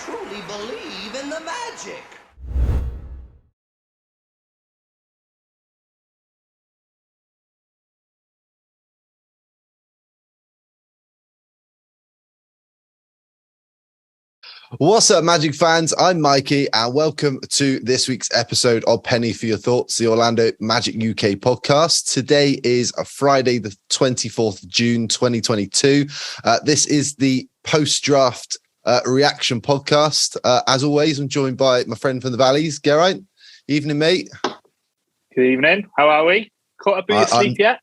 truly believe in the Magic. What's up, Magic fans? I'm Mikey, and welcome to this week's episode of Penny for Your Thoughts, the Orlando Magic UK podcast. Today is a Friday, the 24th of June, 2022. This is the post-draft reaction podcast. As always, I'm joined by my friend from the Valleys, Geraint. Evening, mate. Good evening. How are we? Caught up in your sleep yet?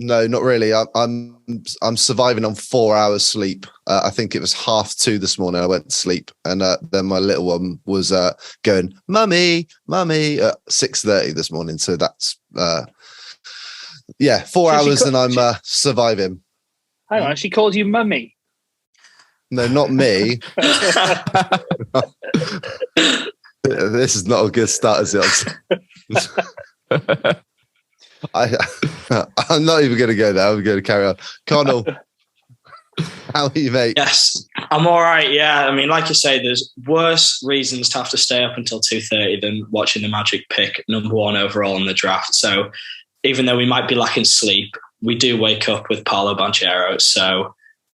No, not really. I'm surviving on 4 hours sleep. I think it was 2:30 this morning. I went to sleep, and then my little one was going, "Mummy, mummy," at 6:30 this morning. So that's 4 hours, and I'm surviving. Hang on, she called you mummy. No, not me. This is not a good start, is it? I'm not even going to go there. I'm going to carry on. Connell, how are you, mate? Yes, I'm all right. Yeah, I mean, like you say, there's worse reasons to have to stay up until 2:30 than watching the Magic pick number one overall in the draft. So even though we might be lacking sleep, we do wake up with Paolo Banchero. So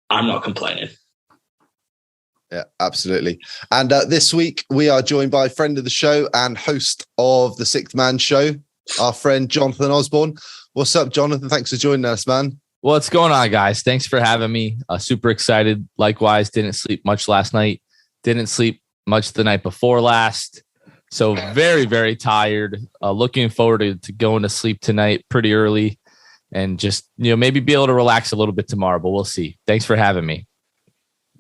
I'm not complaining. Yeah, absolutely. And this week we are joined by friend of the show and host of the Sixth Man Show, our friend Jonathan Osborne. What's up, Jonathan? Thanks for joining us, man. What's going on, guys? Thanks for having me. Super excited. Likewise, didn't sleep much last night. Didn't sleep much the night before last. So very, very tired. Looking forward to going to sleep tonight pretty early and just, maybe be able to relax a little bit tomorrow, but we'll see. Thanks for having me.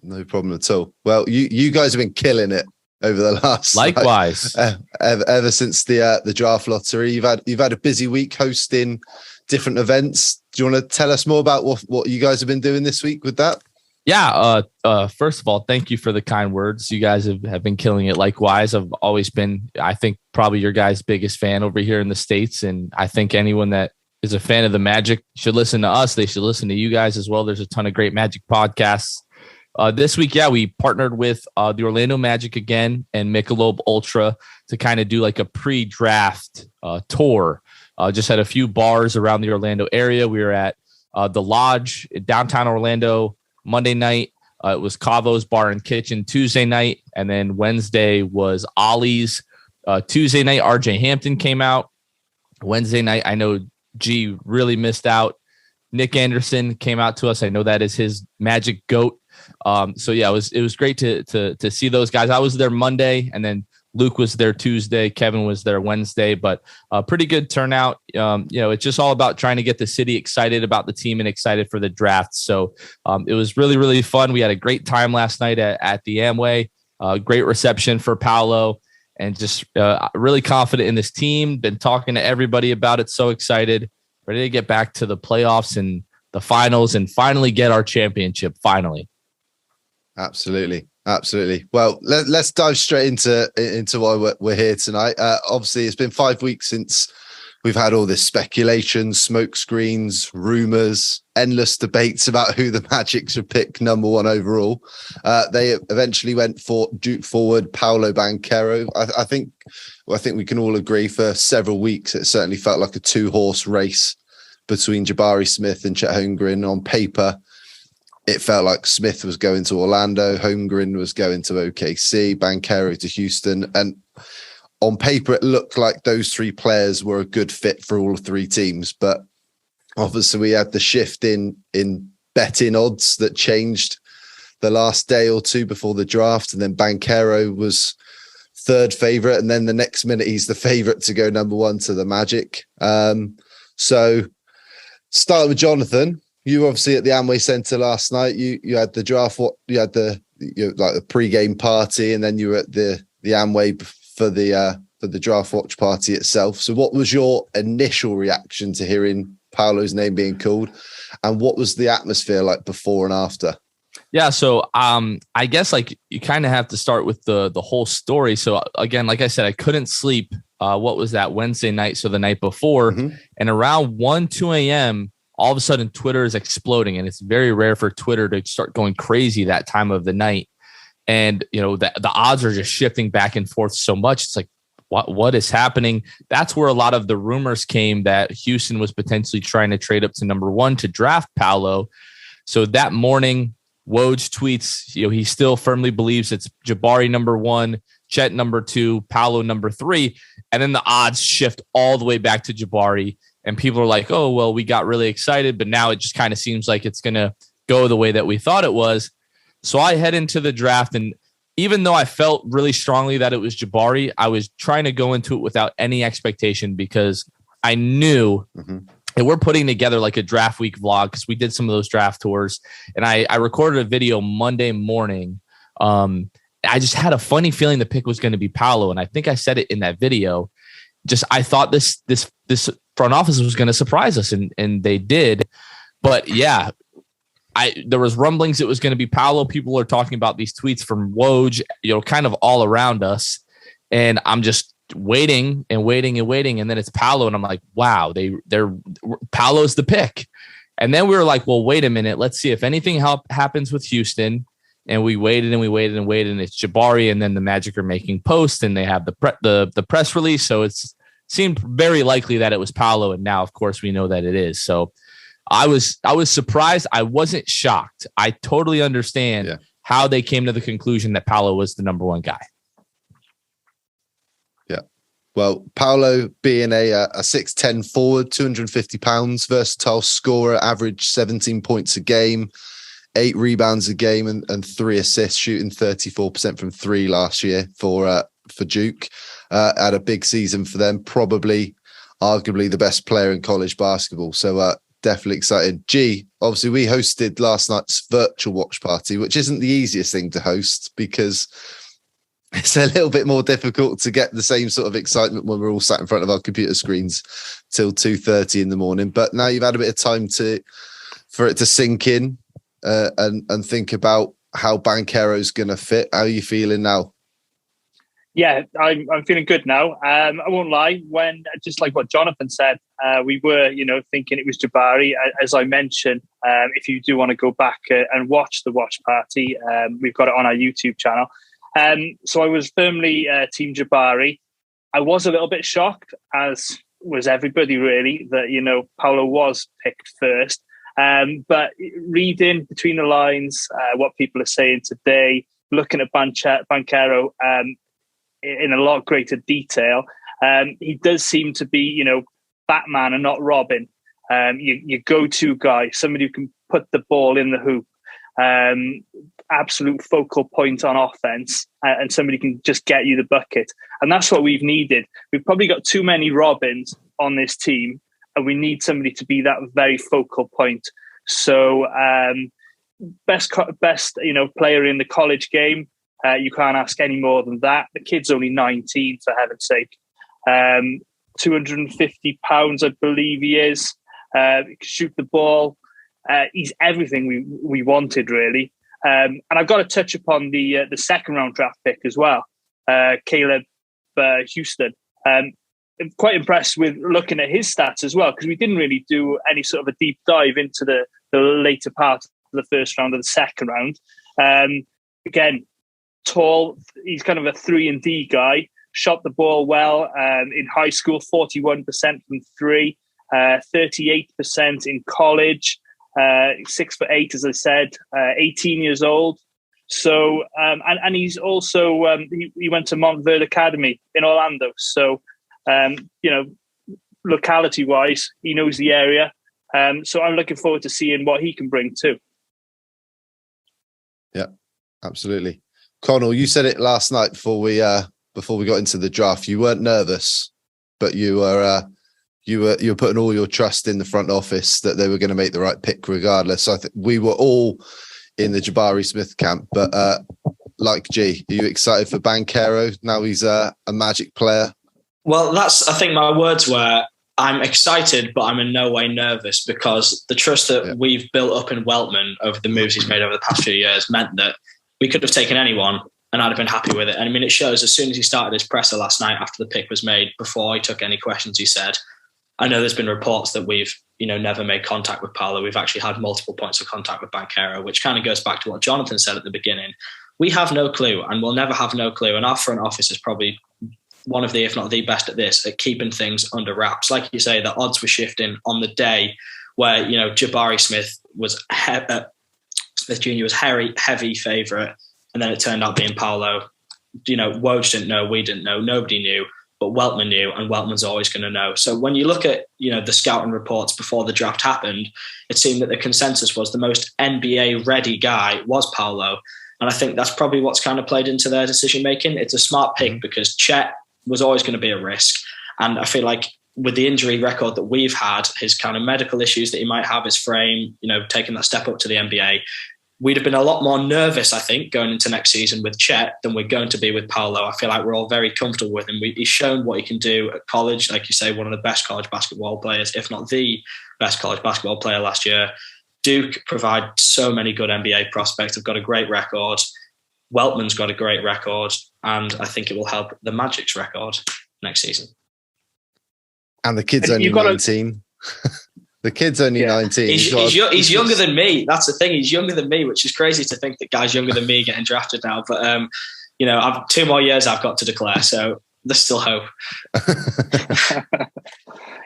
No problem at all. Well, you guys have been killing it over the last, likewise, ever since the draft lottery. You've had a busy week hosting different events. Do you want to tell us more about what you guys have been doing this week with that? Yeah. First of all, thank you for the kind words. You guys have been killing it. Likewise, I've always been, I think, probably your guys' biggest fan over here in the States. And I think anyone that is a fan of the Magic should listen to us. They should listen to you guys as well. There's a ton of great Magic podcasts. This week, we partnered with the Orlando Magic again and Michelob Ultra to kind of do like a pre-draft tour. Just had a few bars around the Orlando area. We were at the Lodge in downtown Orlando Monday night. It was Cavo's Bar and Kitchen Tuesday night. And then Wednesday was Ollie's. Tuesday night, RJ Hampton came out. Wednesday night, I know G really missed out. Nick Anderson came out to us. I know that is his Magic GOAT. It was great to see those guys. I was there Monday, and then Luke was there Tuesday. Kevin was there Wednesday, but pretty good turnout. It's just all about trying to get the city excited about the team and excited for the draft. So it was really, really fun. We had a great time last night at the Amway. Great reception for Paolo, and just really confident in this team. Been talking to everybody about it. So excited, ready to get back to the playoffs and the finals and finally get our championship. Finally. Absolutely. Well, let's dive straight into why we're here tonight. Obviously, it's been 5 weeks since we've had all this speculation, smoke screens, rumors, endless debates about who the Magic should pick number one overall. They eventually went for Duke forward Paolo Banchero. I think we can all agree for several weeks it certainly felt like a two-horse race between Jabari Smith and Chet Holmgren. On paper, it felt like Smith was going to Orlando, Holmgren was going to OKC, Banchero to Houston. And on paper, it looked like those three players were a good fit for all three teams. But obviously, we had the shift in betting odds that changed the last day or two before the draft. And then Banchero was third favorite. And then the next minute, he's the favorite to go number one to the Magic. So starting with Jonathan. You were obviously at the Amway Center last night. You had the draft. You had the pre-game party, and then you were at the Amway for the draft watch party itself. So, what was your initial reaction to hearing Paolo's name being called, and what was the atmosphere like before and after? Yeah, so I guess like you kind of have to start with the whole story. So again, like I said, I couldn't sleep. What was that Wednesday night? So the night before, and around 2 a.m. all of a sudden Twitter is exploding, and it's very rare for Twitter to start going crazy that time of the night. And, the odds are just shifting back and forth so much. It's like, what is happening? That's where a lot of the rumors came that Houstan was potentially trying to trade up to number 1 to draft Paolo. So that morning, Woj tweets, he still firmly believes it's Jabari number 1, Chet number 2, Paolo number 3. And then the odds shift all the way back to Jabari. And people are like, oh, well, we got really excited, but now it just kind of seems like it's going to go the way that we thought it was. So I head into the draft, and even though I felt really strongly that it was Jabari, I was trying to go into it without any expectation because I knew that we're putting together like a draft week vlog because we did some of those draft tours. And I recorded a video Monday morning. I just had a funny feeling the pick was going to be Paolo. And I think I said it in that video. I thought this front office was going to surprise us, and they did. But yeah, there was rumblings it was going to be Paolo. People are talking about these tweets from Woj, kind of all around us. And I'm just waiting and waiting and waiting. And then it's Paolo. And I'm like, wow, they're Paolo's the pick. And then we were like, well, wait a minute. Let's see if anything happens with Houstan. And we waited and we waited and waited. And it's Jabari. And then the Magic are making posts and they have the press release. So it seemed very likely that it was Paolo. And now, of course, we know that it is. So I was surprised. I wasn't shocked. I totally understand how they came to the conclusion that Paolo was the number 1 guy. Yeah. Well, Paolo being a 6'10" forward, 250 pounds, versatile scorer, average 17 points a game, 8 rebounds a game and 3 assists, shooting 34% from 3 last year for Duke. Had a big season for them, probably arguably the best player in college basketball. So definitely excited. Obviously we hosted last night's virtual watch party, which isn't the easiest thing to host because it's a little bit more difficult to get the same sort of excitement when we're all sat in front of our computer screens till 2:30 in the morning. But now you've had a bit of time for it to sink in and think about how Banchero's going to fit. How are you feeling now? Yeah, I'm feeling good now. I won't lie. When, just like what Jonathan said, we were, thinking it was Jabari. As I mentioned, if you do want to go back and watch the watch party, we've got it on our YouTube channel. So I was firmly Team Jabari. I was a little bit shocked, as was everybody really, that, Paolo was picked first. But reading between the lines, what people are saying today, looking at Banchero, in a lot greater detail. He does seem to be, Batman and not Robin. Your go-to guy, somebody who can put the ball in the hoop, absolute focal point on offense, and somebody can just get you the bucket. And that's what we've needed. We've probably got too many Robins on this team, and we need somebody to be that very focal point. So best player in the college game. You can't ask any more than that. The kid's only 19, for heaven's sake. 250 pounds, I believe he is. He can shoot the ball. He's everything we wanted, really. And I've got to touch upon the second round draft pick as well, Caleb Houstan. I'm quite impressed with looking at his stats as well, because we didn't really do any sort of a deep dive into the later part of the first round or the second round. Again, tall, he's kind of a 3-and-D guy, shot the ball well in high school, 41% from 3, 38% in college, 6'8", as I said, 18 years old. So, and he's also, he went to Montverde Academy in Orlando. So, locality wise, he knows the area. So I'm looking forward to seeing what he can bring too. Yeah, absolutely. Connell, you said it last night before we got into the draft. You weren't nervous, but you were putting all your trust in the front office that they were going to make the right pick regardless. I think we were all in the Jabari Smith camp, but like G, are you excited for Banchero? Now he's a Magic player. Well, I think my words were, I'm excited, but I'm in no way nervous, because the trust that we've built up in Weltman over the moves he's made over the past few years meant that we could have taken anyone and I'd have been happy with it. And I mean, it shows as soon as he started his presser last night after the pick was made, before he took any questions, he said, I know there's been reports that we've, never made contact with Paolo. We've actually had multiple points of contact with Banchero, which kind of goes back to what Jonathan said at the beginning. We have no clue, and we'll never have no clue. And our front office is probably one of the, if not the best at this, at keeping things under wraps. Like you say, the odds were shifting on the day where, Jabari Smith was Smith Jr. was heavy favourite, and then it turned out being Paolo. Woj didn't know, we didn't know, nobody knew, but Weltman knew, and Weltman's always going to know. So when you look at, the scouting reports before the draft happened, it seemed that the consensus was the most NBA ready guy was Paolo. And I think that's probably what's kind of played into their decision making. It's a smart pick because Chet was always going to be a risk. And I feel like with the injury record that we've had, his kind of medical issues that he might have, his frame, taking that step up to the NBA, we'd have been a lot more nervous, I think, going into next season with Chet than we're going to be with Paolo. I feel like we're all very comfortable with him. He's shown what he can do at college. Like you say, one of the best college basketball players, if not the best college basketball player last year. Duke provide so many good NBA prospects. They've got a great record. Weltman's got a great record. And I think it will help the Magic's record next season. And the kid's only 19. The kid's only 19. He's younger than me. That's the thing. He's younger than me, which is crazy to think that guys younger than me getting drafted now. But, I've 2 more years I've got to declare. So there's still hope.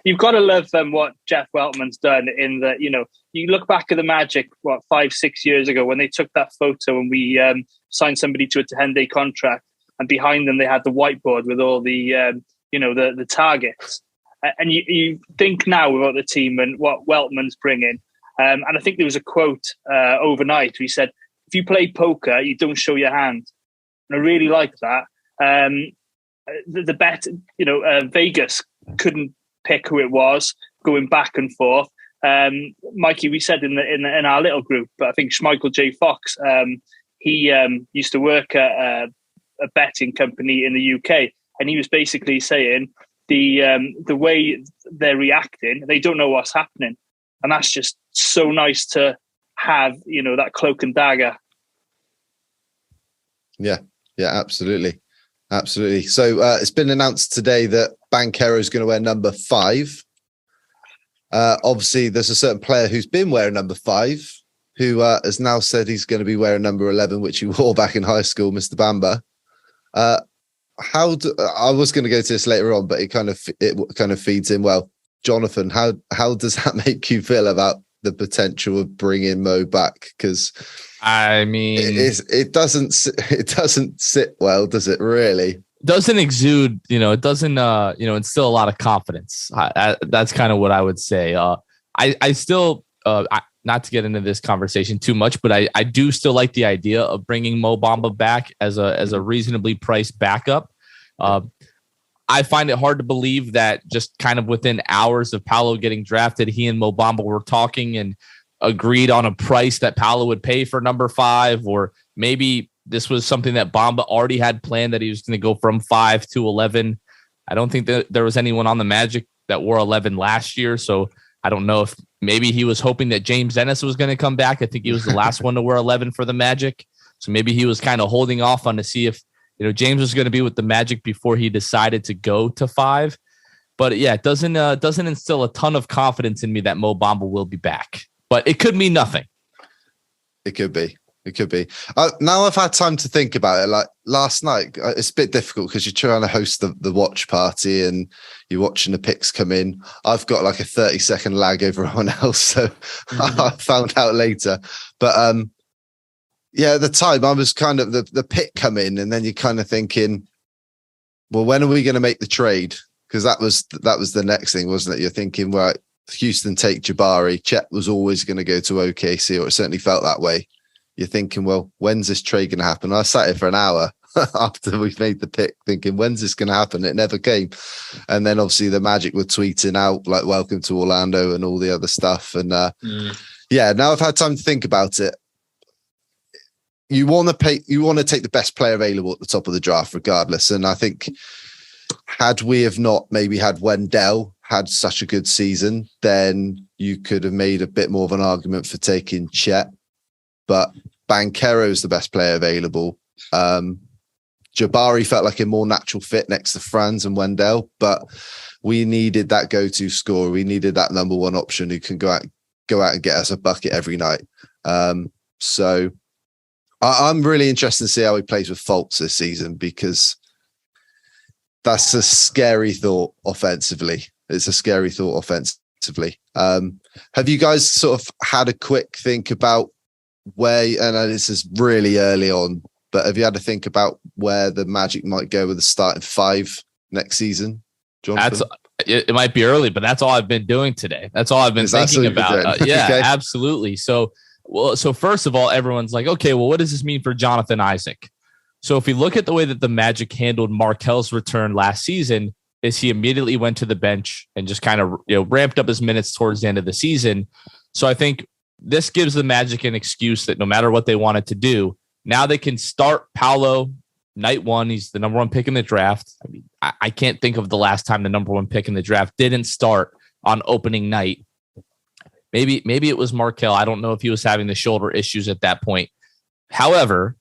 You've got to love what Jeff Weltman's done in that, you look back at the Magic, 5-6 years ago when they took that photo and we signed somebody to a 10-day contract, and behind them they had the whiteboard with all the, the targets. And you think now about the team and what Weltman's bringing. And I think there was a quote overnight where he said, if you play poker, you don't show your hand. And I really like that. The bet, Vegas couldn't pick who it was, going back and forth. Mikey, we said in our little group, I think Schmeichel J. Fox, he used to work at a betting company in the UK, and he was basically saying the way they're reacting, they don't know what's happening, and that's just so nice to have, that cloak and dagger. Yeah, absolutely. Absolutely. So it's been announced today that Banchero is going to wear number 5. Obviously, there's a certain player who's been wearing number 5 who has now said he's going to be wearing number 11, which he wore back in high school, Mr. Bamba. I was going to go to this later on, but it kind of feeds in. Well, Jonathan, how does that make you feel about the potential of bringing Mo back? Because I mean, it doesn't sit well, does it? Really doesn't exude. It doesn't. Instill a lot of confidence. That's kind of what I would say. I still, not to get into this conversation too much, but I do still like the idea of bringing Mo Bamba back as a reasonably priced backup. I find it hard to believe that just kind of within hours of Paolo getting drafted, he and Mo Bamba were talking and agreed on a price that Paolo would pay for number 5, or maybe this was something that Bamba already had planned, that he was going to go from 5 to 11. I don't think that there was anyone on the Magic that wore 11 last year, so I don't know if maybe he was hoping that James Ennis was going to come back. I think he was the last one to wear 11 for the Magic, so maybe he was kind of holding off on to see if James was going to be with the Magic before he decided to go to 5. But yeah, it doesn't instill a ton of confidence in me that Mo Bamba will be back. But it could mean nothing. It could be. Now I've had time to think about it. Like last night, it's a bit difficult because you're trying to host the watch party and you're watching the picks come in. I've got like a 30-second lag over everyone else, so I found out later. But at the time I was kind of the pick come in, and then you're kind of thinking, well, when are we going to make the trade? Because that was the next thing, wasn't it? You're thinking, right, Houston take Jabari. Chet was always going to go to OKC, or it certainly felt that way. You're thinking, well, when's this trade going to happen? I sat here for an hour after we made the pick thinking, when's this going to happen? It never came. And then obviously the Magic were tweeting out like, welcome to Orlando and all the other stuff. And now I've had time to think about it. You want to take the best player available at the top of the draft regardless. And I think had we have not maybe had Wendell had such a good season, then you could have made a bit more of an argument for taking Chet. But Banchero is the best player available. Jabari felt like a more natural fit next to Franz and Wendell, but we needed that go-to scorer. We needed that number one option who can go out and get us a bucket every night. So I'm really interested to see how he plays with Fultz this season, because that's a scary thought offensively. It's a scary thought offensively. Have you guys sort of had a quick think about where, and this is really early on, but have you had to think about where the Magic might go with the starting five next season? Jonathan? It might be early, but that's all I've been doing today. That's all I've been thinking about. Yeah, okay. Absolutely. So first of all, everyone's like, okay, well, what does this mean for Jonathan Isaac? So if we look at the way that the Magic handled Markel's return last season, is he immediately went to the bench and just kind of ramped up his minutes towards the end of the season. So I think this gives the Magic an excuse that no matter what they wanted to do, now they can start Paolo night one. He's the number one pick in the draft. I mean, I can't think of the last time the number one pick in the draft didn't start on opening night. Maybe it was Markel. I don't know if he was having the shoulder issues at that point. However,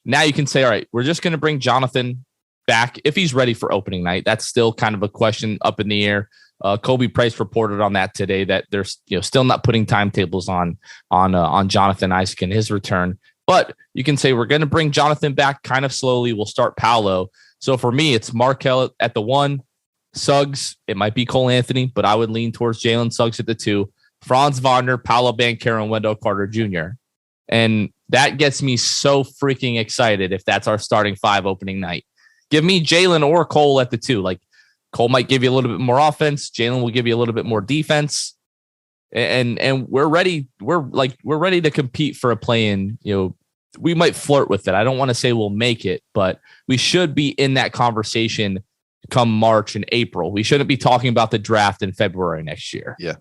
now you can say, all right, we're just going to bring Jonathan back if he's ready for opening night. That's still kind of a question up in the air. Kobe Price reported on that today, that they're still not putting timetables on Jonathan Isaac and his return. But you can say we're going to bring Jonathan back kind of slowly. We'll start Paolo. So for me, it's Markel at the 1, Suggs. It might be Cole Anthony, but I would lean towards Jalen Suggs at the 2, Franz Wagner, Paolo Banchero, and Wendell Carter Jr. And that gets me so freaking excited if that's our starting 5 opening night. Give me Jalen or Cole at the 2. Like, Cole might give you a little bit more offense. Jalen will give you a little bit more defense. And we're ready. We're ready to compete for a play-in. We might flirt with it. I don't want to say we'll make it, but we should be in that conversation come March and April. We shouldn't be talking about the draft in February next year. Yeah.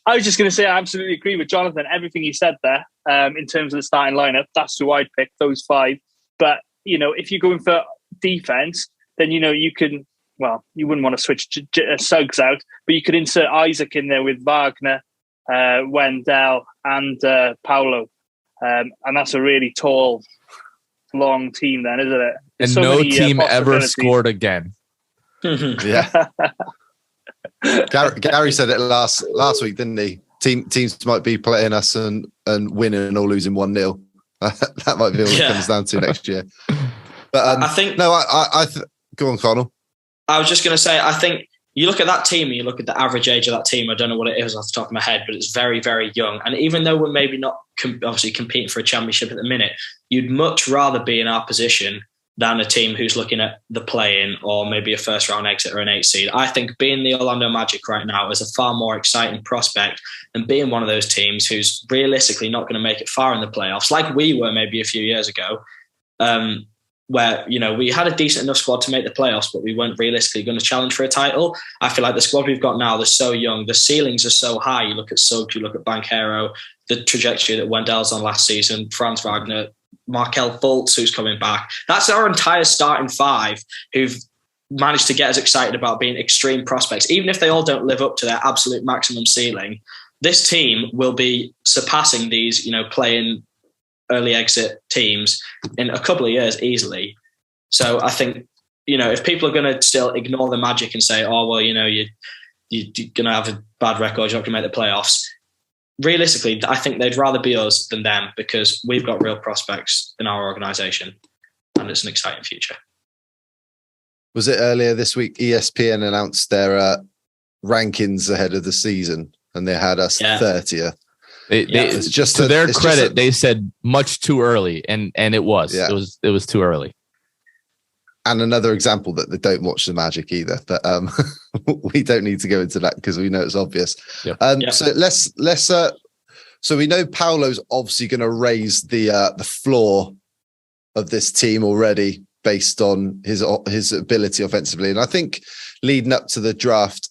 I was just going to say, I absolutely agree with Jonathan. Everything he said there, in terms of the starting lineup, that's who I'd pick, those 5. But, if you're going for defense, then, you can, well, you wouldn't want to switch Suggs out, but you could insert Isaac in there with Wagner, Wendell, and Paolo. And that's a really tall, long team then, isn't it? There's and no team ever scored again. Yeah. Gary said it last week, didn't he? Teams might be playing us and winning or losing 1-0. That might be what it comes down to next year. But I think no. Go on, Connell. I was just going to say, I think you look at that team and you look at the average age of that team. I don't know what it is off the top of my head, but it's very, very young. And even though we're maybe not obviously competing for a championship at the minute, you'd much rather be in our position than a team who's looking at the play-in or maybe a first-round exit or an 8 seed. I think being the Orlando Magic right now is a far more exciting prospect than being one of those teams who's realistically not going to make it far in the playoffs, like we were maybe a few years ago, where we had a decent enough squad to make the playoffs, but we weren't realistically going to challenge for a title. I feel like the squad we've got now, they're so young. The ceilings are so high. You look at Suggs, you look at Banchero, the trajectory that Wendell's on last season, Franz Wagner, Markel Fultz, who's coming back. That's our entire starting 5 who've managed to get us excited about being extreme prospects. Even if they all don't live up to their absolute maximum ceiling, this team will be surpassing these, playing early exit teams in a couple of years easily. So I think, if people are going to still ignore the Magic and say, oh, well, you're going to have a bad record, you're not going to make the playoffs. Realistically, I think they'd rather be us than them, because we've got real prospects in our organisation and it's an exciting future. Was it earlier this week, ESPN announced their rankings ahead of the season and they had us 30th. It's just to their credit, they said much too early, and it was. Yeah. It was too early. And another example that they don't watch the Magic either, but we don't need to go into that because we know it's obvious. Yep. So let's. So we know Paolo's obviously going to raise the floor of this team already based on his ability offensively, and I think leading up to the draft,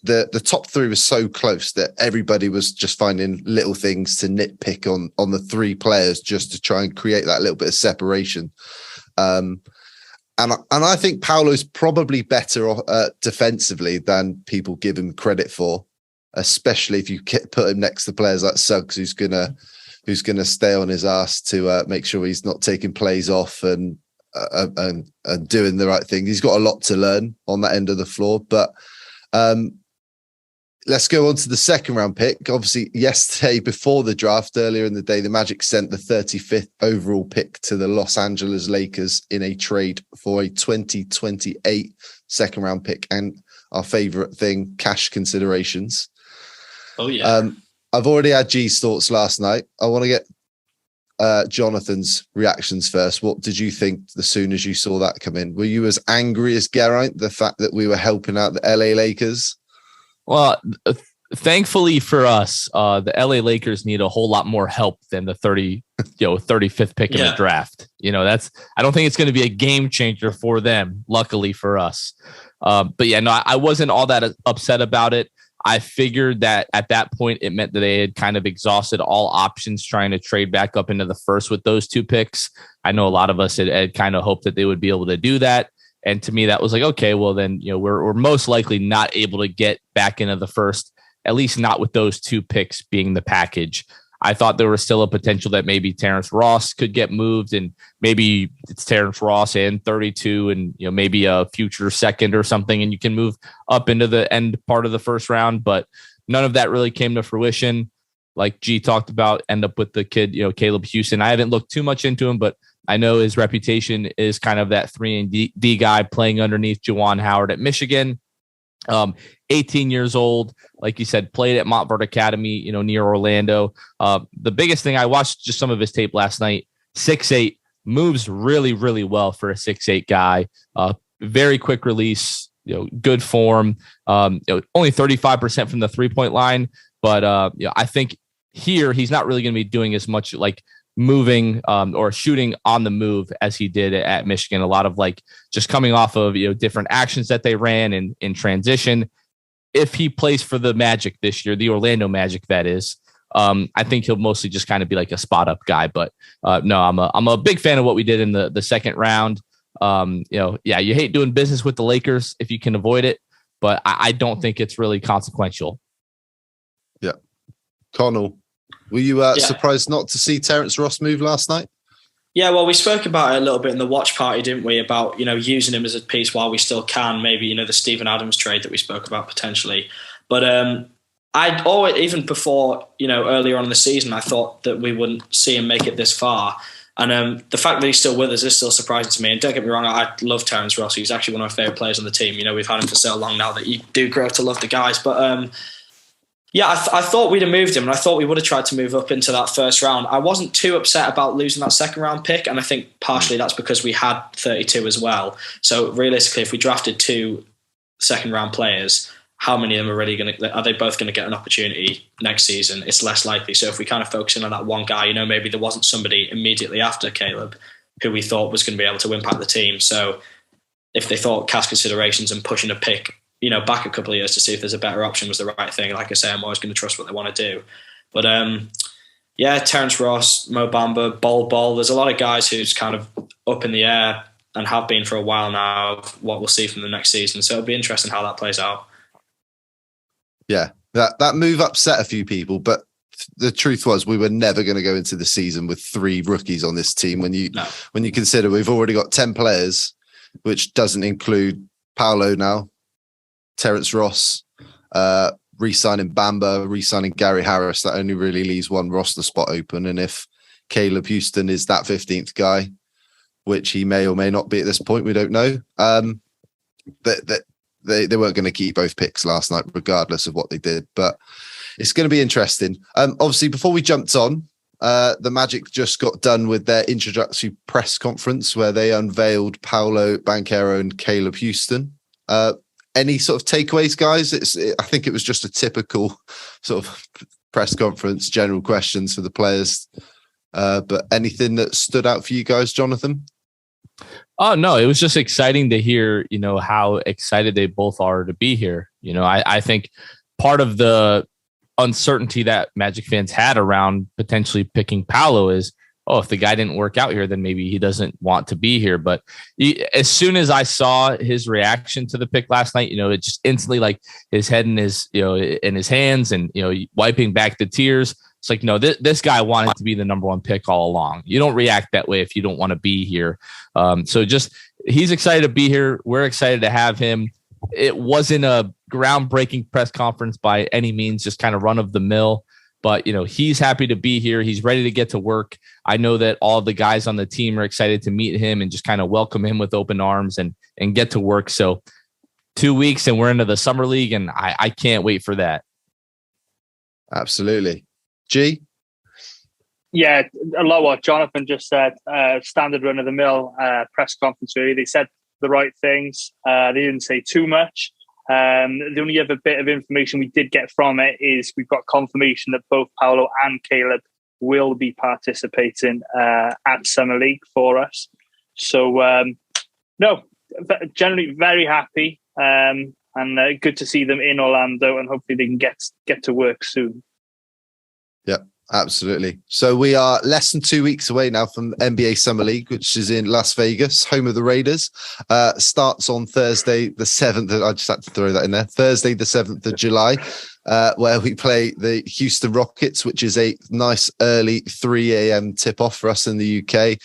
the top 3 was so close that everybody was just finding little things to nitpick on the 3 players just to try and create that little bit of separation. And I think Paolo's probably better defensively than people give him credit for, especially if you put him next to players like Suggs, who's gonna stay on his ass to make sure he's not taking plays off and and doing the right thing. He's got a lot to learn on that end of the floor. But let's go on to the second round pick. Obviously, yesterday before the draft, earlier in the day, the Magic sent the 35th overall pick to the Los Angeles Lakers in a trade for a 2028 second round pick and our favorite thing, cash considerations. Oh, yeah. I've already had G's thoughts last night. I want to get Jonathan's reactions first. What did you think as soon as you saw that come in? Were you as angry as Geraint, the fact that we were helping out the LA Lakers? Well, thankfully for us, the LA Lakers need a whole lot more help than the 35th pick in the draft. I don't think it's going to be a game changer for them, luckily for us. But yeah, no, I wasn't all that upset about it. I figured that at that point, it meant that they had kind of exhausted all options trying to trade back up into the first with those two picks. I know a lot of us had kind of hoped that they would be able to do that. And to me, that was like, okay, well, then, we're most likely not able to get back into the first, at least not with those two picks being the package. I thought there was still a potential that maybe Terrence Ross could get moved, and maybe it's Terrence Ross and 32 and, maybe a future second or something, and you can move up into the end part of the first round. But none of that really came to fruition. Like G talked about, end up with the kid, Caleb Houstan. I haven't looked too much into him, but I know his reputation is kind of that 3-and-D guy playing underneath Dwight Howard at Michigan. 18 years old, like you said, played at Montverde Academy, near Orlando. The biggest thing, I watched just some of his tape last night. 6'8", moves really, really well for a 6'8" guy. Very quick release, good form. Only 35% from the 3-point line, but I think here he's not really going to be doing as much like moving or shooting on the move as he did at Michigan. A lot of like just coming off of different actions that they ran in transition. If he plays for the Magic this year, the Orlando Magic, that is, I think he'll mostly just kind of be like a spot up guy. But no, I'm a big fan of what we did in the second round. You hate doing business with the Lakers if you can avoid it, but I don't think it's really consequential. Yeah, Connell, were you surprised not to see Terrence Ross move last night? Yeah, well, we spoke about it a little bit in the watch party, didn't we? About, using him as a piece while we still can. Maybe, the Steven Adams trade that we spoke about potentially. But I'd always, even before, earlier on in the season, I thought that we wouldn't see him make it this far. And the fact that he's still with us is still surprising to me. And don't get me wrong, I love Terrence Ross. He's actually one of my favourite players on the team. We've had him for so long now that you do grow to love the guys. But I thought we'd have moved him, and I thought we would have tried to move up into that first round. I wasn't too upset about losing that second round pick, and I think partially that's because we had 32 as well. So realistically, if we drafted 2 second round players, how many of them are they both going to get an opportunity next season? It's less likely. So if we kind of focus in on that one guy, maybe there wasn't somebody immediately after Caleb who we thought was going to be able to impact the team. So if they thought cash considerations and pushing a pick back a couple of years to see if there's a better option was the right thing. Like I say, I'm always going to trust what they want to do. But Terrence Ross, Mo Bamba, Bol, there's a lot of guys who's kind of up in the air and have been for a while now of what we'll see from the next season. So it'll be interesting how that plays out. Yeah, that move upset a few people, but the truth was we were never going to go into the season with 3 rookies on this team. When you consider we've already got 10 players, which doesn't include Paolo now, Terrence Ross, re-signing Bamba, re-signing Gary Harris, that only really leaves one roster spot open. And if Caleb Houstan is that 15th guy, which he may or may not be at this point, we don't know, they weren't going to keep both picks last night, regardless of what they did. But it's going to be interesting. Obviously, before we jumped on, the Magic just got done with their introductory press conference where they unveiled Paolo, Banchero and Caleb Houstan. Any sort of takeaways, guys? I think it was just a typical sort of press conference, general questions for the players. But anything that stood out for you guys, Jonathan? Oh, no, it was just exciting to hear, how excited they both are to be here. I think part of the uncertainty that Magic fans had around potentially picking Paolo is, if the guy didn't work out here, then maybe he doesn't want to be here. But as soon as I saw his reaction to the pick last night, it just instantly, like, his head in his, in his hands and, wiping back the tears, It's like, no, this guy wanted to be the number one pick all along. You don't react that way if you don't want to be here. So he's excited to be here. We're excited to have him. It wasn't a groundbreaking press conference by any means, just kind of run of the mill. But, he's happy to be here. He's ready to get to work. I know that all the guys on the team are excited to meet him and just kind of welcome him with open arms and get to work. So 2 weeks and we're into the summer league, and I can't wait for that. Absolutely. G? Yeah, a lot of what Jonathan just said. Standard run of the mill press conference, really. They said the right things. They didn't say too much. The only other bit of information we did get from it is we've got confirmation that both Paolo and Caleb will be participating at Summer League for us. So, no, generally very happy and good to see them in Orlando, and hopefully they can get to work soon. Yep. Absolutely. So we are less than 2 weeks away now from NBA Summer League, which is in Las Vegas, home of the Raiders. Starts on Thursday, the 7th. I just had to throw that in there. Thursday, the 7th of July, where we play the Houston Rockets, which is a nice early 3 a.m. tip-off for us in the UK.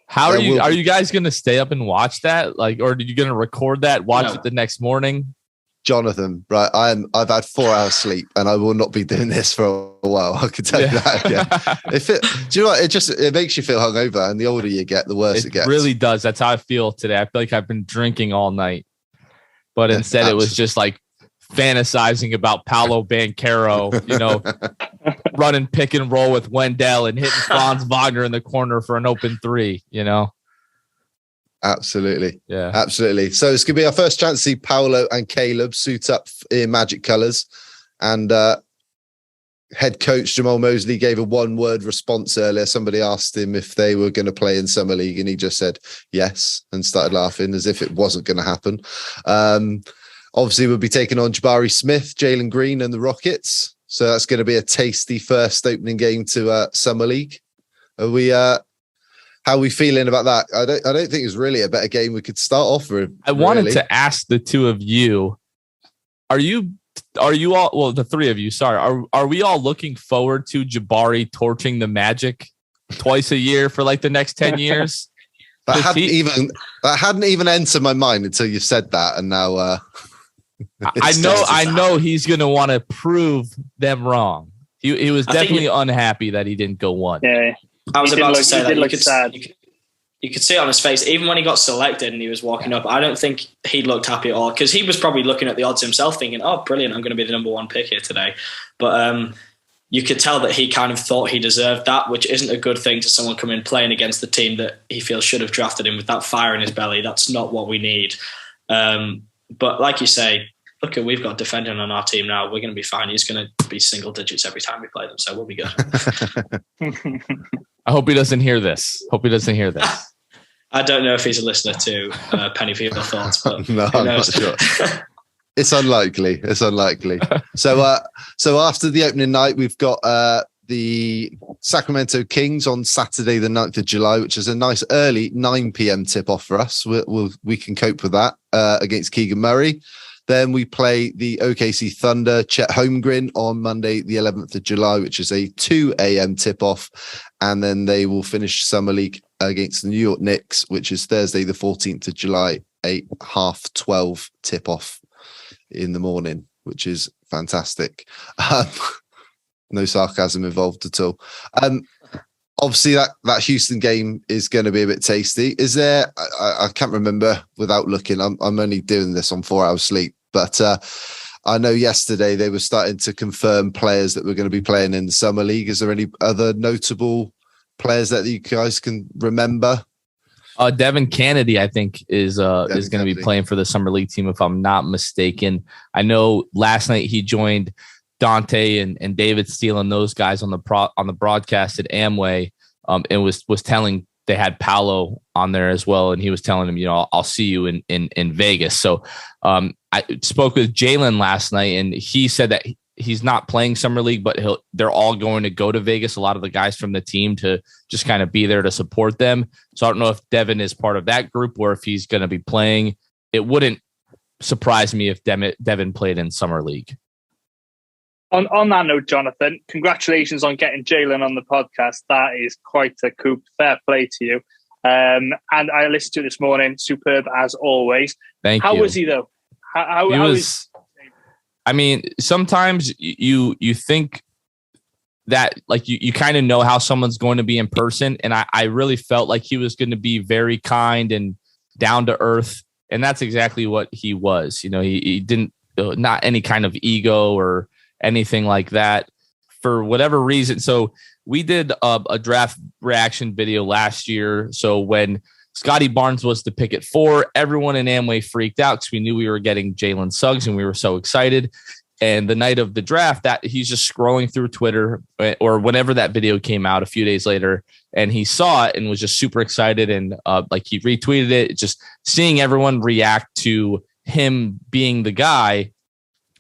How are you guys going to stay up and watch that? Or are you going to record that, watch it the next morning? Jonathan, right? I've had 4 hours sleep, and I will not be doing this for a while. I can tell you that. Yeah. Do you know what? It makes you feel hungover, and the older you get, the worse it gets. It really does. That's how I feel today. I feel like I've been drinking all night, but instead it was just like fantasizing about Paolo Banchero, running pick and roll with Wendell and hitting Franz Wagner in the corner for an open three. Absolutely. Yeah, absolutely. So it's going to be our first chance to see Paolo and Caleb suit up in Magic colours. And head coach Jamal Mosley gave a one-word response earlier. Somebody asked him if they were going to play in Summer League, and he just said yes and started laughing as if it wasn't going to happen. Obviously, we'll be taking on Jabari Smith, Jalen Green, and the Rockets. So that's going to be a tasty first opening game to Summer League. How are we feeling about that? I don't think it's really a better game we could start off with. I wanted to ask the two of you, are you all, well, the three of you, sorry, are we all looking forward to Jabari torching the Magic twice a year for like the next 10 years? That hadn't even entered my mind until you said that, and now I know he's going to want to prove them wrong. He was definitely unhappy that he didn't go one. Yeah. I was about to say that you could see it on his face, even when he got selected and he was walking up. I don't think he looked happy at all, because he was probably looking at the odds himself thinking, oh, brilliant, I'm going to be the number one pick here today. But you could tell that he kind of thought he deserved that, which isn't a good thing to someone coming playing against the team that he feels should have drafted him with that fire in his belly. That's not what we need. But like you say, look, we've got defending on our team now. We're going to be fine. He's going to be single digits every time we play them, so we'll be good. I hope he doesn't hear this. I don't know if he's a listener to Penny for Your Thoughts, but no, I'm not sure. It's unlikely. So after the opening night, we've got the Sacramento Kings on Saturday, the 9th of July, which is a nice early 9 p.m. tip-off for us. We can cope with that against Keegan Murray. Then we play the OKC Thunder, Chet Holmgren, on Monday, the 11th of July, which is a 2 a.m. tip-off. And then they will finish Summer League against the New York Knicks, which is Thursday, the 14th of July, 12:30 tip-off in the morning, which is fantastic. No sarcasm involved at all. Obviously, that Houston game is going to be a bit tasty. Is there? I can't remember without looking. I'm only doing this on 4 hours sleep, but I know yesterday they were starting to confirm players that were going to be playing in the Summer League. Is there any other notable players that you guys can remember? Devin Kennedy, I think, is going to be playing for the Summer League team, if I'm not mistaken. I know last night he joined Dante and David Steele and those guys on the broadcast at Amway, and was telling, they had Paolo on there as well, and he was telling him, I'll see you in Vegas. So I spoke with Jalen last night, and he said that he's not playing Summer League, but they're all going to go to Vegas, a lot of the guys from the team, to just kind of be there to support them. So I don't know if Devin is part of that group or if he's going to be playing. It wouldn't surprise me if Devin played in Summer League. On that note, Jonathan, congratulations on getting Jalen on the podcast. That is quite a coup. Fair play to you. And I listened to it this morning. Superb as always. Thank you. How was he though? How was? I mean, sometimes you think that like you kind of know how someone's going to be in person, and I really felt like he was going to be very kind and down to earth, and that's exactly what he was. You know, he didn't not any kind of ego or anything like that for whatever reason. So we did a draft reaction video last year. So when Scotty Barnes was the pick at 4, everyone in Amway freaked out because we knew we were getting Jalen Suggs and we were so excited. And the night of the draft, that he's just scrolling through Twitter or whenever that video came out a few days later, and he saw it and was just super excited. And like he retweeted it, just seeing everyone react to him being the guy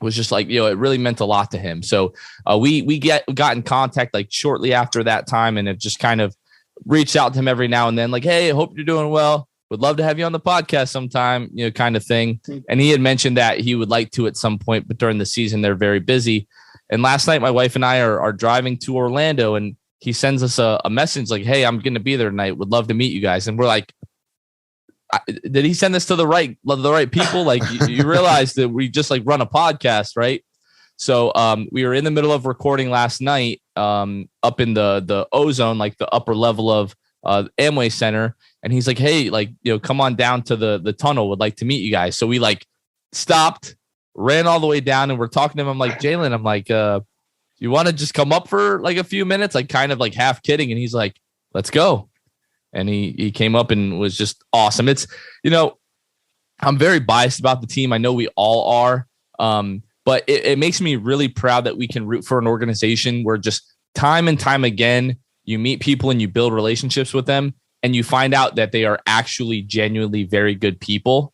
was just like, you know, it really meant a lot to him. So we got in contact like shortly after that time and have just kind of reached out to him every now and then, like, hey, I hope you're doing well. Would love to have you on the podcast sometime, you know, kind of thing. And he had mentioned that he would like to at some point, but during the season, they're very busy. And last night, my wife and I are driving to Orlando, and he sends us a message like, hey, I'm going to be there tonight. Would love to meet you guys. And we're like, did he send this to the right people? Like you realize that we just like run a podcast, right? So we were in the middle of recording last night up in the ozone, like the upper level of Amway Center. And he's like, hey, like, you know, come on down to the tunnel. Would like to meet you guys. So we like stopped, ran all the way down, and we're talking to him. I'm like, Jalen, I'm like, you want to just come up for like a few minutes? Like kind of like half kidding. And he's like, let's go. And he came up and was just awesome. It's, you know, I'm very biased about the team. I know we all are. But it makes me really proud that we can root for an organization where just time and time again, you meet people and you build relationships with them and you find out that they are actually genuinely very good people.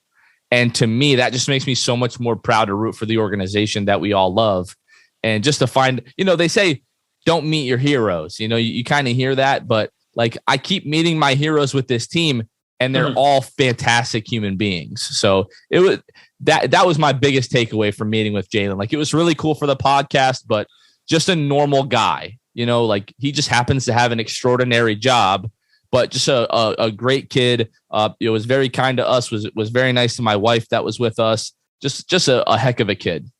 And to me, that just makes me so much more proud to root for the organization that we all love. And just to find, you know, they say, don't meet your heroes. You know, you kind of hear that, but like I keep meeting my heroes with this team and they're all fantastic human beings. So it was that was my biggest takeaway from meeting with Jalen. Like it was really cool for the podcast, but just a normal guy, you know, like he just happens to have an extraordinary job, but just a great kid. It was very kind to us, was very nice to my wife that was with us. Just a heck of a kid.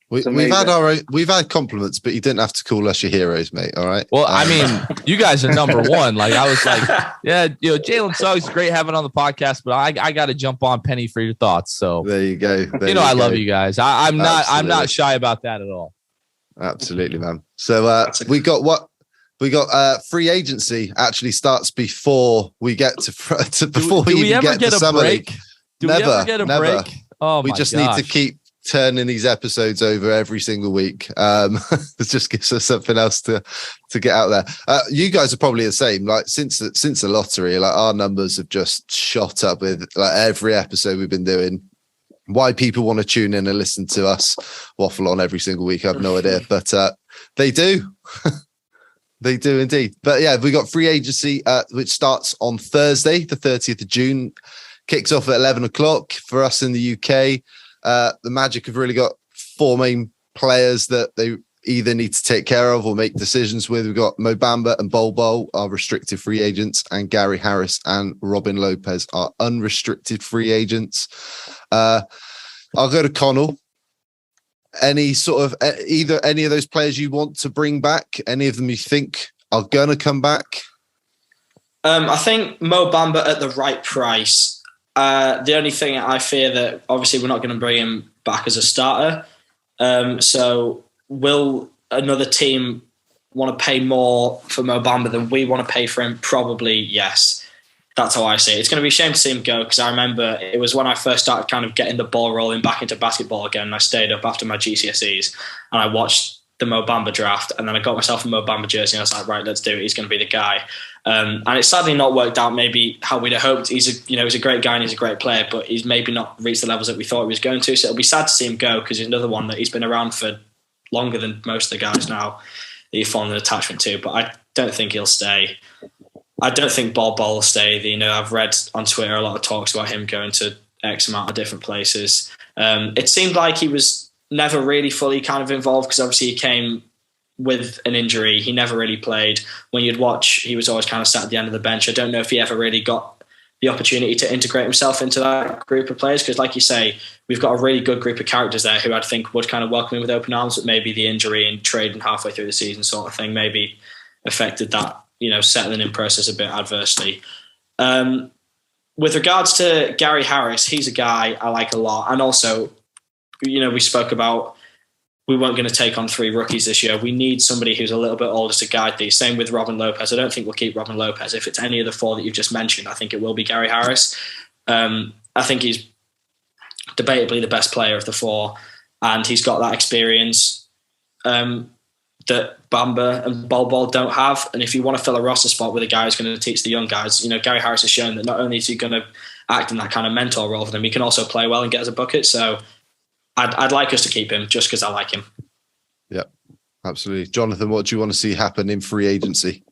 We've had compliments, but you didn't have to call us your heroes, mate. All right. Well, I mean, you guys are number one. Like I was like, yeah, you know, Jalen Suggs, great having on the podcast, but I got to jump on Penny for your thoughts. So there you go. I love you guys. I'm not shy about that at all. Absolutely, man. So we got free agency actually starts before we get to before we even get to summer league. Do we ever get a break? Oh, we just need to keep turning these episodes over every single week. It just gives us something else to get out there. You guys are probably the same. Like since the lottery, like our numbers have just shot up with like every episode we've been doing. Why people want to tune in and listen to us waffle on every single week, I have no idea, but they do. They do indeed. But yeah, we got free agency, which starts on Thursday, the 30th of June, kicks off at 11 o'clock for us in the UK. The Magic have really got 4 main players that they either need to take care of or make decisions with. We've got Mo Bamba and Bol Bol, our restricted free agents, and Gary Harris and Robin Lopez are unrestricted free agents. I'll go to Connell. Any sort of any of those players you want to bring back? Any of them you think are going to come back? I think Mo Bamba at the right price. The only thing I fear that obviously we're not going to bring him back as a starter. So will another team want to pay more for Mo Bamba than we want to pay for him? Probably yes. That's how I see it. It's going to be a shame to see him go because I remember it was when I first started kind of getting the ball rolling back into basketball again. And I stayed up after my GCSEs and I watched the Mo Bamba draft, and then I got myself a Mo Bamba jersey and I was like, right, let's do it. He's going to be the guy. And it's sadly not worked out maybe how we'd have hoped. He's a great guy and he's a great player, but he's maybe not reached the levels that we thought he was going to. So it'll be sad to see him go because he's another one that he's been around for longer than most of the guys now that you've formed an attachment to. But I don't think he'll stay. I don't think Bol Bol will stay. You know, I've read on Twitter a lot of talks about him going to X amount of different places. It seemed like he was never really fully kind of involved because obviously he came with an injury. He never really played. When you'd watch, he was always kind of sat at the end of the bench. I don't know if he ever really got the opportunity to integrate himself into that group of players because, like you say, we've got a really good group of characters there who I think would kind of welcome him with open arms, but maybe the injury and trading halfway through the season sort of thing maybe affected that, settling in process a bit adversely. With regards to Gary Harris, he's a guy I like a lot. And also, we spoke about we weren't going to take on 3 rookies this year. We need somebody who's a little bit older to guide these. Same with Robin Lopez. I don't think we'll keep Robin Lopez. If it's any of the 4 that you've just mentioned, I think it will be Gary Harris. I think he's debatably the best player of the 4, and he's got that experience that Bamba and Bol don't have. And if you want to fill a roster spot with a guy who's going to teach the young guys, Gary Harris has shown that not only is he going to act in that kind of mentor role for them, he can also play well and get us a bucket. So I'd like us to keep him just because I like him. Yeah, absolutely. Jonathan, what do you want to see happen in free agency?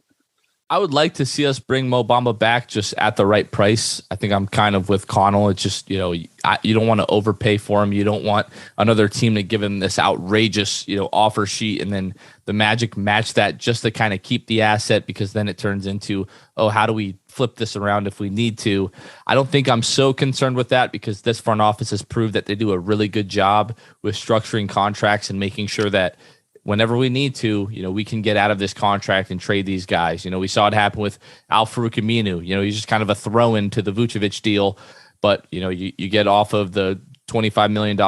I would like to see us bring Mo Bamba back just at the right price. I think I'm kind of with Connell. It's just, you don't want to overpay for him. You don't want another team to give him this outrageous, offer sheet and then the Magic match that just to kind of keep the asset, because then it turns into, how do we flip this around if we need to? I don't think I'm so concerned with that because this front office has proved that they do a really good job with structuring contracts and making sure that whenever we need to, we can get out of this contract and trade these guys. We saw it happen with Al-Farouq Aminu. He's just kind of a throw-in to the Vucevic deal, but you get off of the $25 million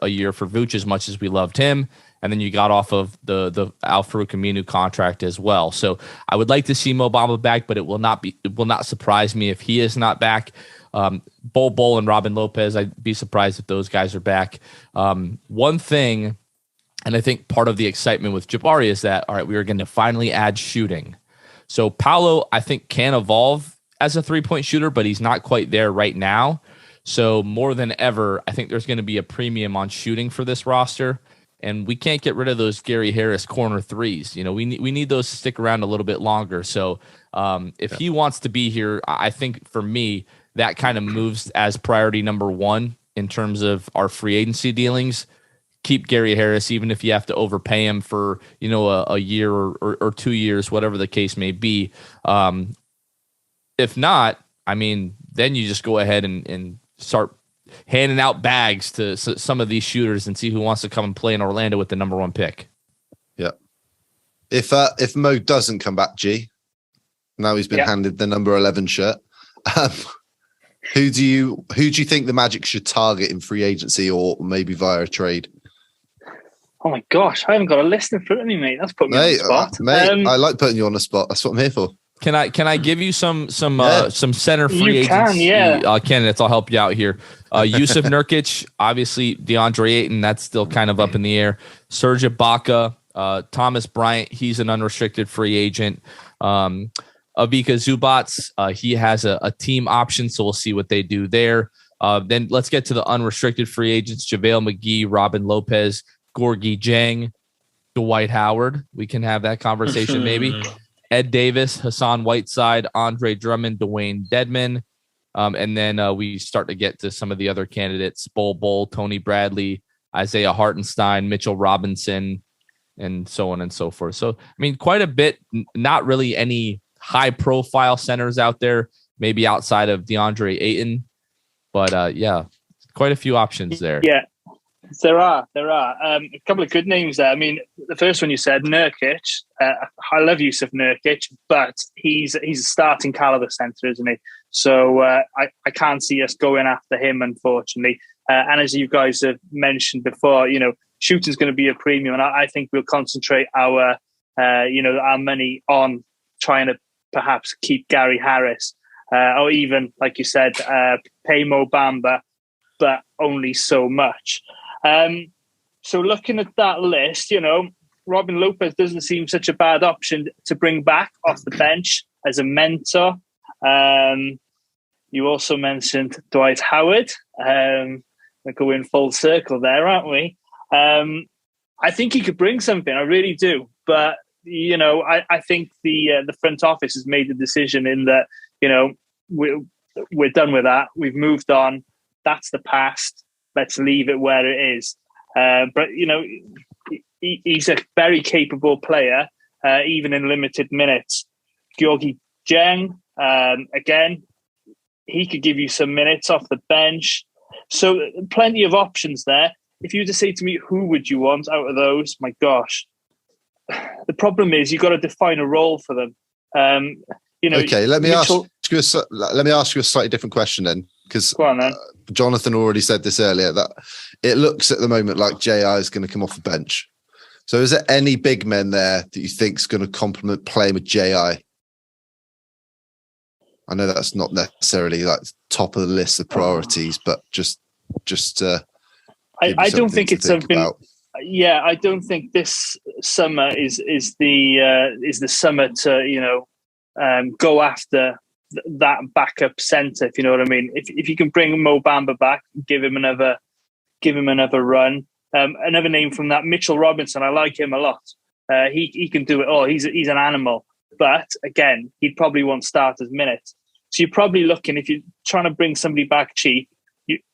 a year for Vuce as much as we loved him, and then you got off of the Al-Farouq Aminu contract as well. So I would like to see Mo Bamba back, but it will not surprise me if he is not back. Bol and Robin Lopez, I'd be surprised if those guys are back. One thing. And I think part of the excitement with Jabari is that, all right, we are going to finally add shooting. So Paolo, I think, can evolve as a 3-point shooter, but he's not quite there right now. So more than ever, I think there's going to be a premium on shooting for this roster. And we can't get rid of those Gary Harris corner threes. We need those to stick around a little bit longer. So if he wants to be here, I think for me, that kind of moves as priority number 1 in terms of our free agency dealings. Keep Gary Harris, even if you have to overpay him for, a year or 2 years, whatever the case may be. If not, then you just go ahead and start handing out bags to some of these shooters and see who wants to come and play in Orlando with the number 1 pick. Yeah. If Mo doesn't come back, now he's been handed the number 11 shirt. Who do you think the Magic should target in free agency or maybe via a trade? Oh my gosh, I haven't got a list in front of me, mate. That's putting me on the spot. Mate, I like putting you on the spot. That's what I'm here for. Can I give you some center free agents candidates? I'll help you out here. Yusuf Nurkic, obviously DeAndre Ayton, that's still kind of up in the air. Serge Ibaka, Thomas Bryant, he's an unrestricted free agent. Avika Zubats, he has a team option, so we'll see what they do there. Then let's get to the unrestricted free agents: JaVale McGee, Robin Lopez, Gorgie Jang, Dwight Howard. We can have that conversation maybe. Ed Davis, Hassan Whiteside, Andre Drummond, Dwayne Dedman. And then we start to get to some of the other candidates: Bol, Tony Bradley, Isaiah Hartenstein, Mitchell Robinson, and so on and so forth. So, quite a bit, not really any high-profile centers out there, maybe outside of DeAndre Ayton. But, quite a few options there. Yeah. There are a couple of good names there. The first one you said, Nurkic. I love Yusuf Nurkic, but he's a starting caliber center, isn't he? So I can't see us going after him, unfortunately. And as you guys have mentioned before, shooting's going to be a premium, and I think we'll concentrate our money on trying to perhaps keep Gary Harris, or even, like you said, pay Mo Bamba, but only so much. So looking at that list, Robin Lopez doesn't seem such a bad option to bring back off the bench as a mentor. You also mentioned Dwight Howard. We're going full circle there, aren't we? I think he could bring something. I really do. But, I think the front office has made the decision in that, we're done with that. We've moved on. That's the past. Let's leave it where it is. But he's a very capable player, even in limited minutes. Georgi Jeng, again, he could give you some minutes off the bench. So plenty of options there. If you were to say to me, who would you want out of those? My gosh. The problem is you've got to define a role for them. Okay, let me ask you a slightly different question then, because Jonathan already said this earlier, that it looks at the moment like JI is going to come off the bench. So is there any big men there that you think is going to complement playing with JI? I know that's not necessarily like top of the list of priorities, but just I don't think it's something about. Yeah, I don't think this summer is the summer to go after that backup centre, if you know what I mean. If you can bring Mo Bamba back, give him another run. Another name from that, Mitchell Robinson. I like him a lot. He can do it all. He's an animal. But again, he'd probably want starters minutes. So you're probably looking, if you're trying to bring somebody back cheap,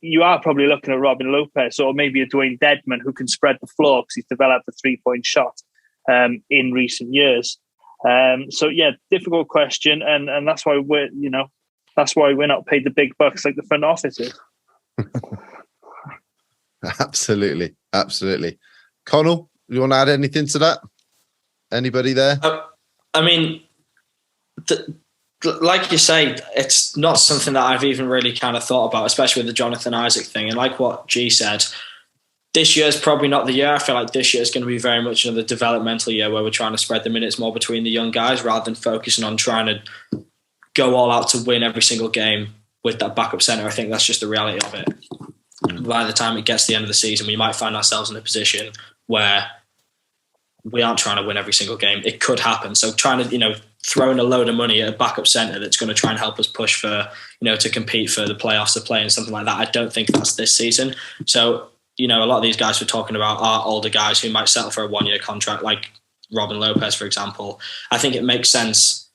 you are probably looking at Robin Lopez or maybe a Dwayne Dedman who can spread the floor because he's developed a 3-point shot in recent years. So yeah, difficult question, and that's why we're not paid the big bucks like the front office is. Absolutely. Connell, you want to add anything to that? Anybody there? I mean, like you say, it's not something that I've even really kind of thought about, especially with the Jonathan Isaac thing. And like what G said, this year's probably not the year. I feel like this year is going to be very much another developmental year where we're trying to spread the minutes more between the young guys rather than focusing on trying to go all out to win every single game with that backup centre. I think that's just the reality of it. By the time it gets to the end of the season, we might find ourselves in a position where we aren't trying to win every single game. It could happen. So trying to, throw in a load of money at a backup centre that's going to try and help us push for, to compete for the playoffs, to play and something like that. I don't think that's this season. So, a lot of these guys we're talking about are older guys who might settle for a 1-year contract, like Robin Lopez, for example. I think it makes sense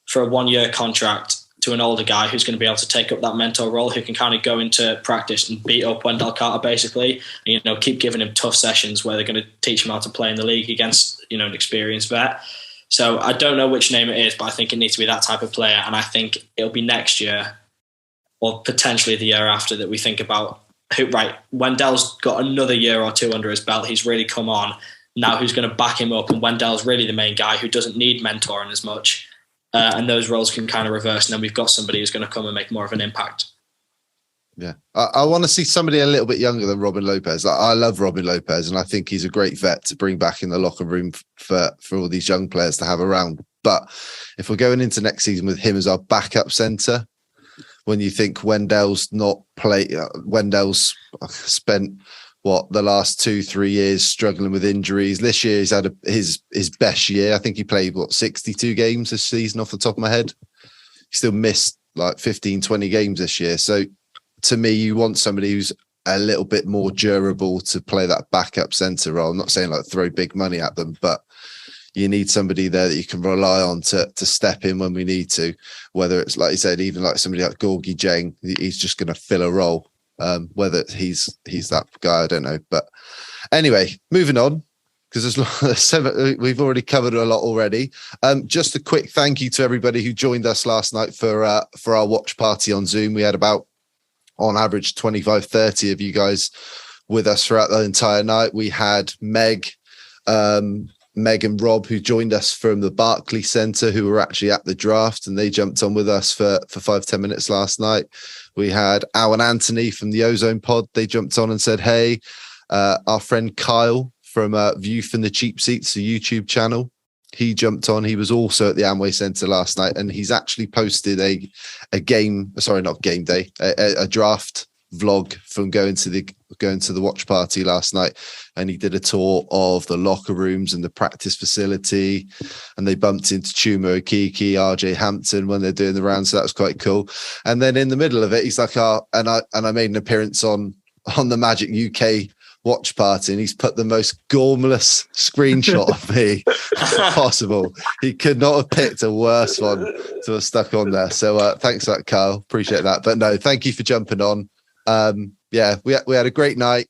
for a 1-year contract to an older guy who's going to be able to take up that mentor role, who can kind of go into practice and beat up Wendell Carter, basically, and, keep giving him tough sessions where they're going to teach him how to play in the league against, an experienced vet. So I don't know which name it is, but I think it needs to be that type of player. And I think it'll be next year or potentially the year after that we think about Wendell's got another year or two under his belt. He's really come on. Now who's going to back him up? And Wendell's really the main guy who doesn't need mentoring as much. And those roles can kind of reverse. And then we've got somebody who's going to come and make more of an impact. Yeah. I want to see somebody a little bit younger than Robin Lopez. I love Robin Lopez, and I think he's a great vet to bring back in the locker room for all these young players to have around. But if we're going into next season with him as our backup centre, when you think Wendell's Wendell's spent the last 2-3 years struggling with injuries. This year he's had his best year. I think he played 62 games this season off the top of my head. He still missed 15-20 games this year. So to me, you want somebody who's a little bit more durable to play that backup centre role. I'm not saying throw big money at them, but you need somebody there that you can rely on to step in when we need to, whether it's, like you said, even like somebody like Georgi Jeng, he's just going to fill a role. Whether he's that guy, I don't know. But anyway, moving on, because we've already covered a lot already. Just a quick thank you to everybody who joined us last night for our watch party on Zoom. We had about, on average, 25-30 of you guys with us throughout the entire night. We had Meg and Rob, who joined us from the Barclays Center, who were actually at the draft, and they jumped on with us for 5-10 minutes last night. We had Al and Anthony from the Ozone Pod. They jumped on and said, hey. Our friend Kyle from View from the Cheap Seats, the YouTube channel, he jumped on. He was also at the Amway Center last night, and he's actually posted a draft vlog from going to the watch party last night, and he did a tour of the locker rooms and the practice facility, and they bumped into Chuma Okeke, RJ Hampton when they're doing the round, so that was quite cool. And then in the middle of it, he's like, and I made an appearance on the Magic UK watch party, and he's put the most gormless screenshot of me possible. He could not have picked a worse one to have stuck on there. So thanks for that, Kyle. Appreciate that. But no, thank you for jumping on. We had a great night.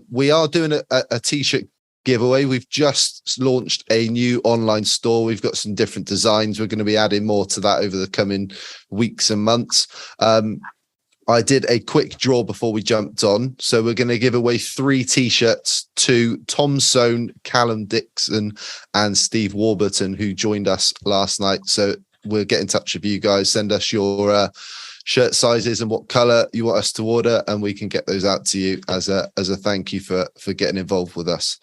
We are doing a t-shirt giveaway. We've just launched a new online store. We've got some different designs. We're going to be adding more to that over the coming weeks and months. I did a quick draw before we jumped on. So we're going to give away 3 t-shirts to Tom Sone, Callum Dickson, and Steve Warburton, who joined us last night. So we'll get in touch with you guys. Send us your shirt sizes and what color you want us to order, and we can get those out to you as a thank you for getting involved with us.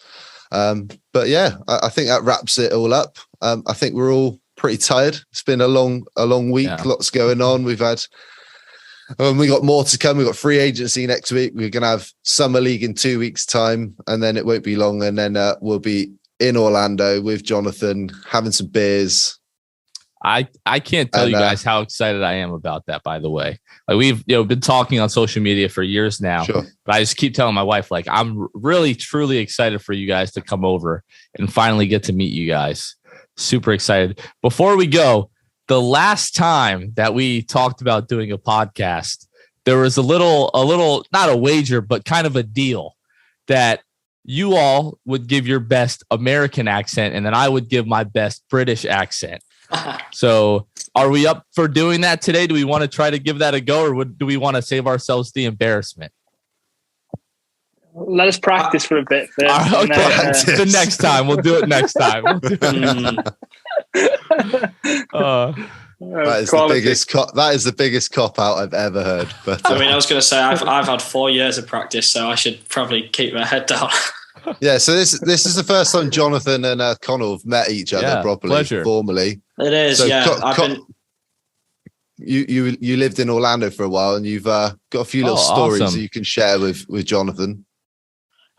But yeah, I think that wraps it all up. I think we're all pretty tired. It's been a long week. Yeah. Lots going on. We've had, we got more to come. We've got free agency next week. We're going to have summer league in 2 weeks' time, and then it won't be long. And then we'll be in Orlando with Jonathan having some beers. I can't tell you guys how excited I am about that, by the way. Like, we've been talking on social media for years now, sure. But I just keep telling my wife, like, I'm really, truly excited for you guys to come over and finally get to meet you guys. Super excited. Before we go, the last time that we talked about doing a podcast, there was a little, not a wager, but kind of a deal that you all would give your best American accent, and then I would give my best British accent. So are we up for doing that today? Do we want to try to give that a go, or do we want to save ourselves the embarrassment? Let us practice for a bit first. Okay. The next time. We'll do it next time. That is the biggest cop out I've ever heard. But I mean, I was going to say I've had 4 years of practice, so I should probably keep my head down. Yeah, so this is the first time Jonathan and Connell have met each other properly, formally. It is, so yeah. You lived in Orlando for a while, and you've got a few little stories that you can share with Jonathan.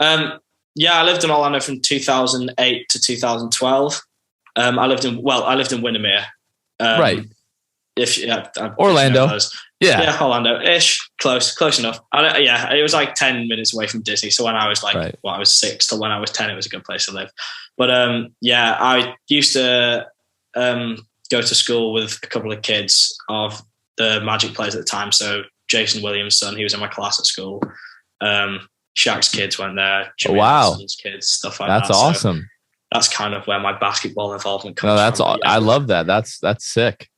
Yeah, I lived in Orlando from 2008 to 2012. I lived in Windermere. Right. Orlando. Yeah, Orlando-ish, close enough. It was like 10 minutes away from Disney. So when I was I was 6 till when I was 10, it was a good place to live. But I used to go to school with a couple of kids of the Magic players at the time. So Jason Williams' son, he was in my class at school. Shaq's kids went there. Jimmy Anderson's kids, stuff like that. That's awesome. So that's kind of where my basketball involvement comes from. I love that. That's sick.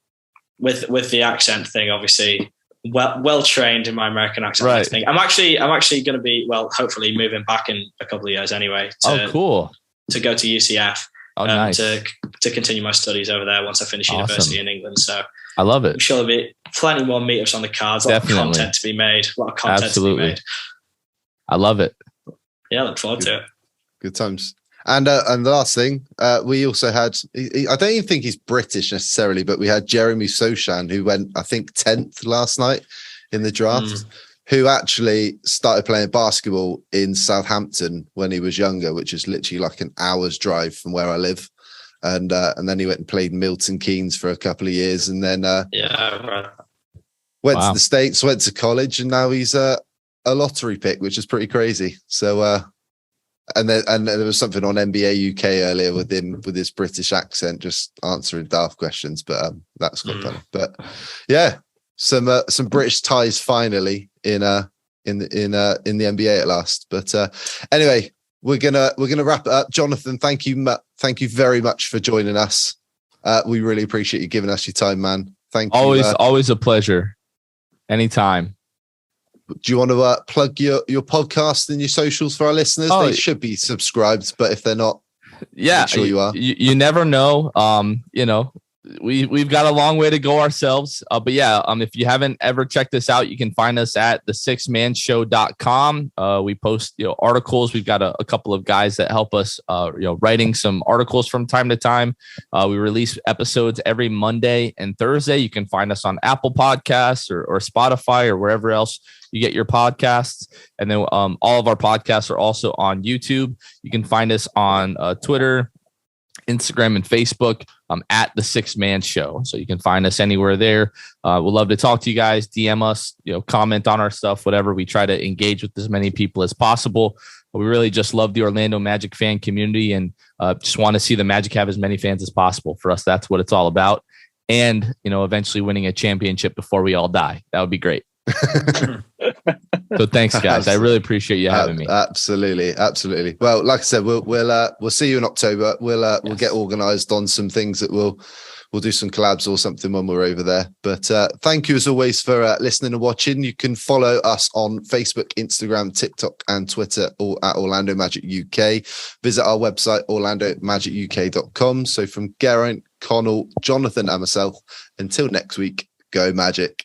With the accent thing, obviously, well trained in my American accent. Right. Thing. I'm actually going to be hopefully moving back in a couple of years anyway. Cool. To go to UCF. Nice. To continue my studies over there once I finish university in England. So I love it. I'm sure there'll be plenty more meetups on the cards. A lot of content to be made. Absolutely. I love it. Yeah, look forward to it. Good times. And the last thing, we also had, I don't even think he's British necessarily, but we had Jeremy Soshan, who went, I think, 10th last night in the draft, who actually started playing basketball in Southampton when he was younger, which is literally like an hour's drive from where I live. And then he went and played Milton Keynes for a couple of years, and then went to the States, went to college, and now he's a lottery pick, which is pretty crazy. So, and there was something on NBA UK earlier with him with his British accent, just answering daft questions. But that's quite funny. But yeah, some British ties finally in the NBA at last. But anyway, we're gonna wrap it up. Jonathan, thank you very much for joining us. We really appreciate you giving us your time, man. Thank you. Always a pleasure. Anytime. Do you want to plug your podcast and your socials for our listeners? They should be subscribed, but if they're not, make sure you are. You never know. We've got a long way to go ourselves. But yeah, if you haven't ever checked this out, you can find us at the6manshow.com. We post articles. We've got a couple of guys that help us writing some articles from time to time. We release episodes every Monday and Thursday. You can find us on Apple Podcasts or Spotify or wherever else you get your podcasts. And then all of our podcasts are also on YouTube. You can find us on Twitter, Instagram, and Facebook at the 6-Man Show. So you can find us anywhere there. We'd love to talk to you guys, DM us, comment on our stuff, whatever. We try to engage with as many people as possible. But we really just love the Orlando Magic fan community and just want to see the Magic have as many fans as possible. For us, that's what it's all about. And, eventually winning a championship before we all die. That would be great. So thanks, guys. I really appreciate you having me. Absolutely. Well, like I said, we'll see you in October. We'll get organised on some things that we'll do some collabs or something when we're over there. But thank you as always for listening and watching. You can follow us on Facebook, Instagram, TikTok, and Twitter, all at Orlando Magic UK. Visit our website, orlandomagicuk.com. So from Geraint, Connell, Jonathan, and myself, until next week, go Magic.